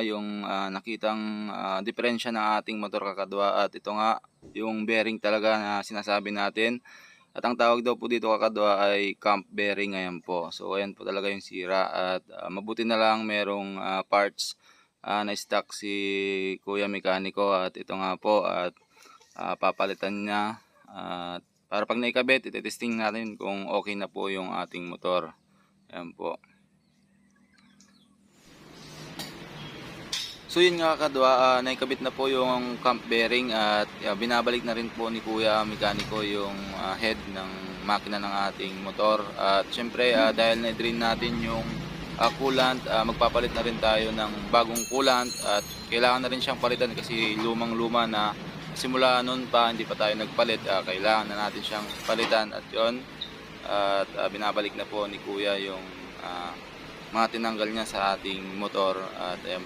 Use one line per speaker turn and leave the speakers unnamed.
yung nakitang diferensya ng ating motor kakadwa, at ito nga yung bearing talaga na sinasabi natin. At ang tawag daw po dito kakadwa ay clamp bearing, ayan po. So ayan po talaga yung sira, at mabuti na lang merong parts na stock si Kuya Mekaniko, at ito nga po, at papalitan niya, at para pag naikabit itetesting natin kung okay na po yung ating motor. Ayan po. So yun nga kakadwa, naikabit na po yung clamp bearing, at binabalik na rin po ni Kuya Mekaniko yung head ng makina ng ating motor. At syempre dahil na-drain natin yung coolant, magpapalit na rin tayo ng bagong coolant, at kailangan na rin siyang palitan kasi lumang luma na. Simula noon pa hindi pa tayo nagpalit, kailangan na natin siyang palitan, at yun, at binabalik na po ni Kuya yung mga tinanggal niya sa ating motor. At ayan po.